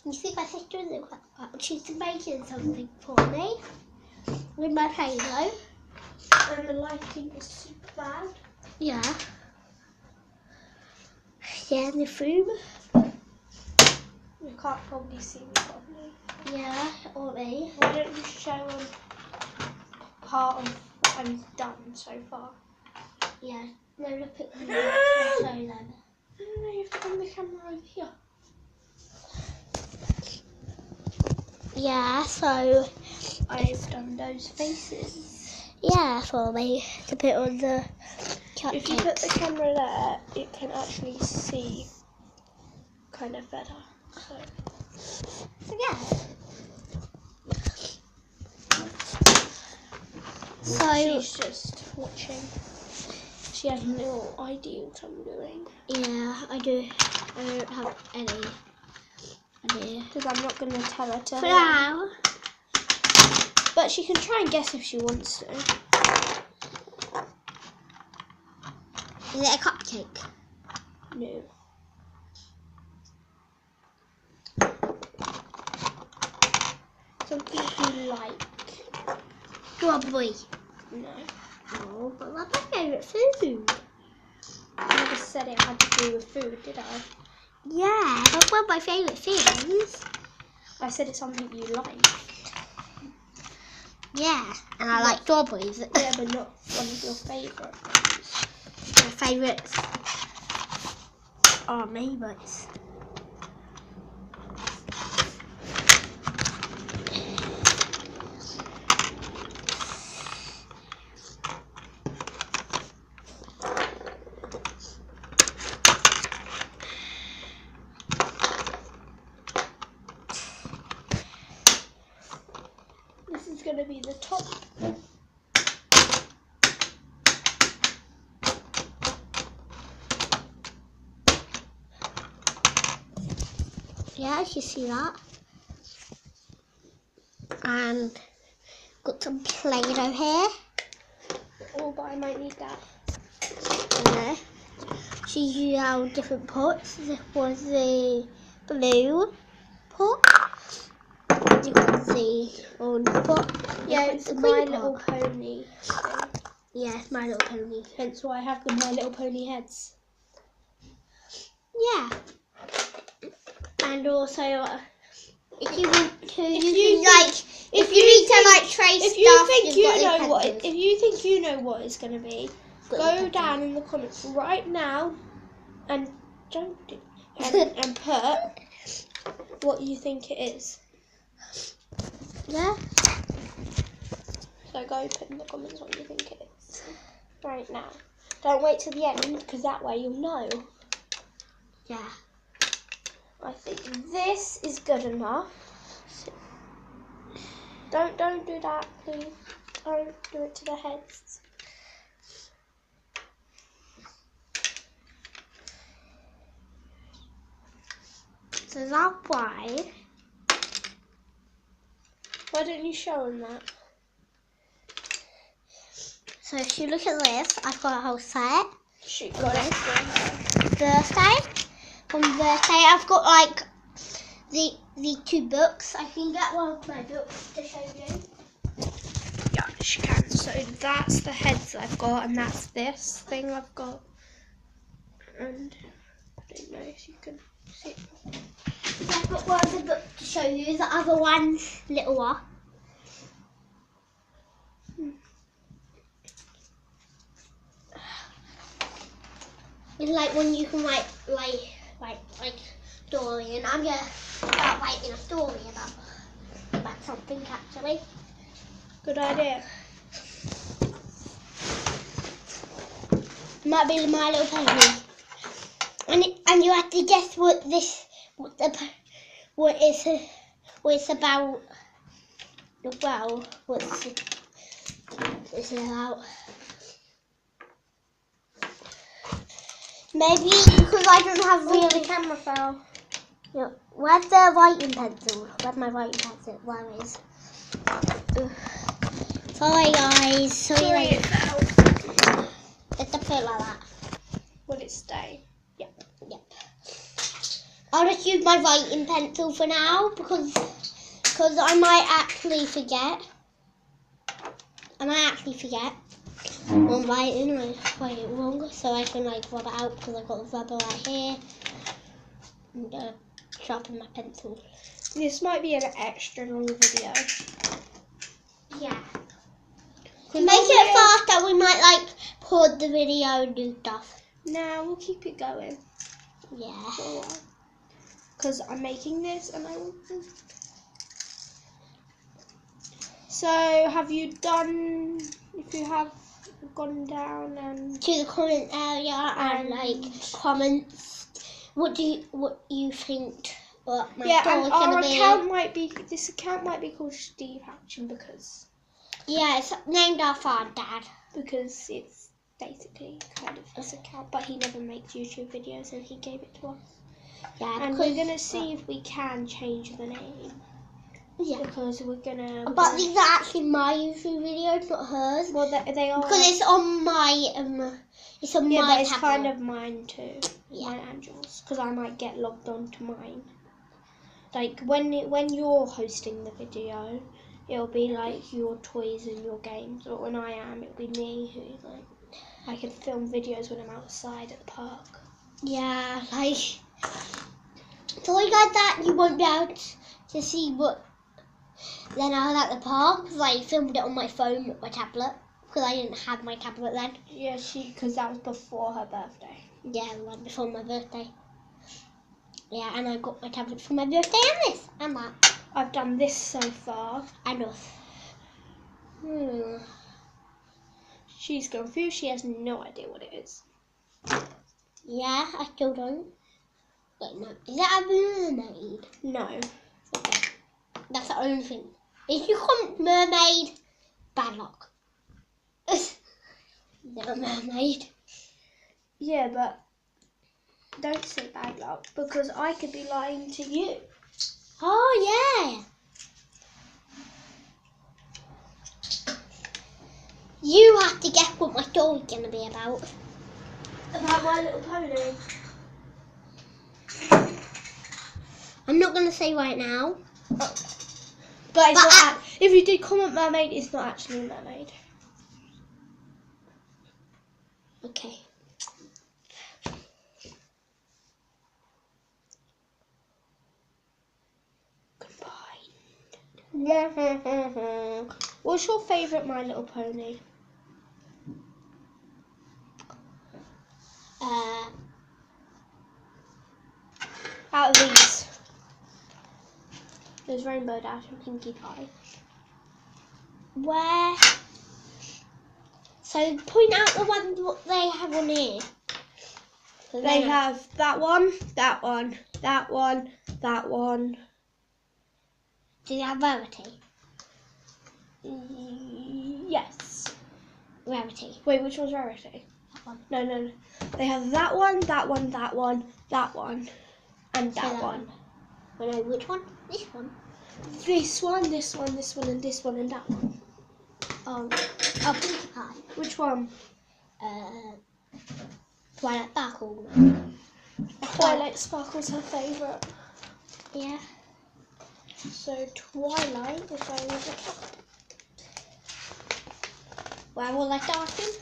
You see, my sister is quite well. She's making something for me with my play-doh. And the lighting is super bad. Yeah. Yeah, the food. You can't probably see me properly. Yeah, or me. Why don't you show them part of what I've done so far? Yeah. No, look at them. I'll show them. No, you have to bring the camera over here. Yeah, so I've done those faces. yeah, for me to put on the cupcakes. If you put the camera there, it can actually see kind of better. So yeah. So she's just watching. She has no idea what I'm doing. yeah, I don't have any idea. Because I'm not going to tell her to. For now. But she can try and guess if she wants to. Is it a cupcake? No. Something you like. Strawberry. No. Oh, but that's my favourite food. I never said it had to do with food, did I? Yeah, that's one of my favourite things. I said it's something you like. Yeah, and I like strawberries. Yeah, but not one of your favourite. My favourites are neighbours. This is going to be the top. Yeah, you see that. And got some play-doh here. Oh, but I might need that. Yeah. Shows you how different pots. This was the blue pot. You got the orange pot. Yeah, You got it's the My green Little pot. Pony thing. Yeah, it's My Little Pony. Hence why I have the My Little Pony heads. Yeah. And also, if you want to, If you you can think- if you need to like trace If stuff, you think you've you got know these what, pencils. if you think you know what it's going to be, Got go these down in the comments right now and and put what you think it is. Yeah. So go put in the comments what you think it is right now. Don't wait till the end because that way you'll know. Yeah. I think this is good enough. Don't do that, please. Don't do it to the heads. So that's why. Why don't you show them that? So if you look at this, I've got a whole set. She got it. Birthday. From birthday, I've got like the two books. I can get one of my books to show you. Yeah, she can. So that's the heads I've got, and that's this thing I've got. And I don't know if you can see it. I've got one of the books to show you. The other one's little one. It's like when you can write like story, and I'm gonna start writing a story about something actually. Good idea. Might be My Little Pony, and you have to guess what it's about. Well, what's it's about. Maybe because I don't have really. The camera fell. Yeah. Where's the writing pencil? Where's my writing pencil? Where is? Sorry guys. Sorry it fell. It's a bit like that. Will it stay? Yep. I'll just use my writing pencil for now because I might actually forget. Or writing and I write it wrong, so I can like rub it out because I've got the rubber right here. I'm gonna sharpen my pencil. This might be an extra long video. Yeah. To make it faster, we might like pause the video and do stuff. Nah, we'll keep it going. Yeah. For a while. Because I'm making this and I want to. So, have you done, if you have gone down and to the comment area and like comments what you think what my story's gonna be. This account might be called Steve Action because it's named after our dad. Because it's basically kind of his account, but he never makes YouTube videos and he gave it to us. Yeah, and we're gonna see if we can change the name. Yeah. Because we're gonna. But these are actually my YouTube videos, not hers. Well, they are. Because it's on my it's on my but it's tablet. kind of mine too. Yeah. Mine and yours. Because I might get logged on to mine. Like when you're hosting the video, it'll be like your toys and your games. But when I am, it'll be me who's like I can film videos when I'm outside at the park. Yeah, like toys like that you won't be able to see what. Then I was at the park because I filmed it on my phone with my tablet because I didn't have my tablet then. Yeah, because that was before her birthday. Yeah, right before my birthday. Yeah, and I got my tablet for my birthday and this and that. I've done this so far. And off. She's confused. She has no idea what it is. Yeah, I still don't. Wait, no. Is that a mermaid? No. Okay. That's the only thing. If you comment mermaid, bad luck. They're a mermaid. Yeah, but don't say bad luck because I could be lying to you. Oh, yeah. You have to guess what my story's going to be about. About My Little Pony. I'm not going to say right now. But it's not if you did comment mermaid, it's not actually a mermaid. Okay. Goodbye. What's your favourite My Little Pony? Out of these. There's Rainbow Dash and Pinkie Pie. Where? So point out the ones what they have on here. So they have that one, that one, that one, that one. Do they have Rarity? Yes. Rarity. Wait, which one's Rarity? That one. No. They have that one, that one, that one, that one, and that one. I know which one? This one. This one, this one, this one, and this one, and that one. Oh, Pinkie Pie. Which one? Twilight Sparkle. Twilight Sparkle's her favourite. Yeah. So Twilight is over the top. Where will I start in?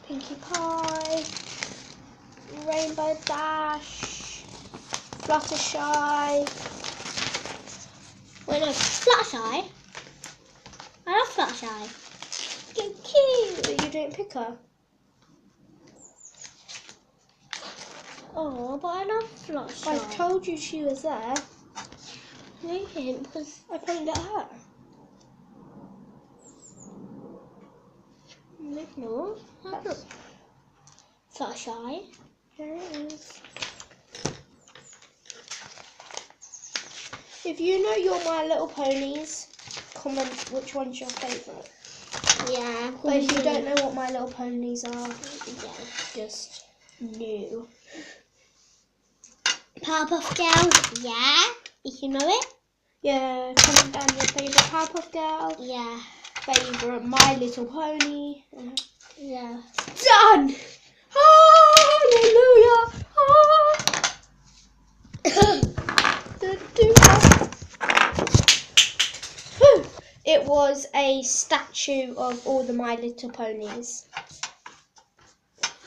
Pinkie Pie, Rainbow Dash, Fluttershy. Wait, no, Fluttershy. I love Fluttershy. So cute. You didn't pick her. Oh, but I love Fluttershy. I told you she was there. No, you didn't, because I pointed at her. no, that's not Fluttershy. There it is. If you know your My Little Ponies, comment which one's your favourite. Yeah. But if you don't know what My Little Ponies are, Yeah. just new. Powerpuff Girls, yeah. If you know it. Yeah, comment down your favourite Powerpuff Girl. Yeah. favourite My Little Pony. Yeah. Done! Hallelujah! It was a statue of all the My Little Ponies.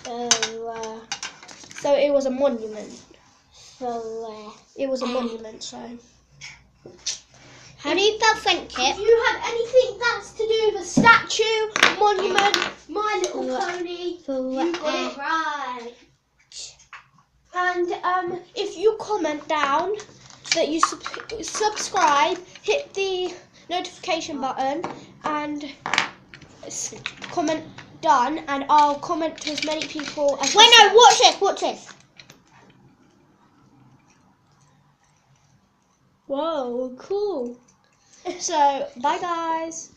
So it was a monument. It was a monument, so. How do you spell friendship? If you have anything that's to do with a statue, monument, My Little Pony, you got it right. And if you comment down that you subscribe, hit the notification button and comment done, and I'll comment to as many people as Wait, no, watch this. Whoa, cool. So, bye guys.